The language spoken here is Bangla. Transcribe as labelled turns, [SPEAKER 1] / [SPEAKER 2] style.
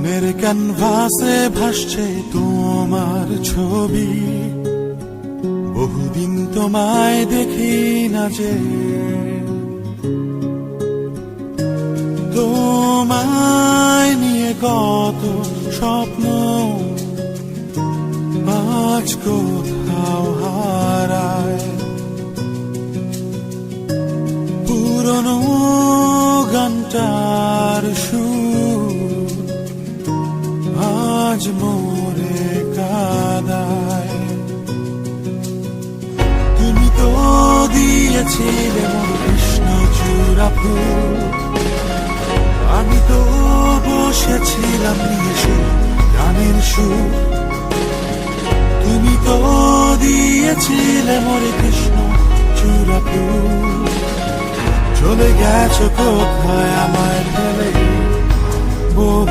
[SPEAKER 1] মনের ক্যানভাসে ভাসছে তোমার ছবি, বহুদিন তোমায় দেখি না যে। তোমায় নিয়ে কত স্বপ্ন আজ কোথাও হারায়। পুরনো গানটার সুর আজ মোরে কাঁদায়। তুমি তো দিয়েছিলে মোর কৃষ্ণচূড়া ফুল, আমি তো বসেছিলাম নিয়ে সে গানের সুর। তুমি তো দিয়েছিলে মোর কৃষ্ণচূড়া ফুল, চলে গেছো কোথায় আমায় ফেলে।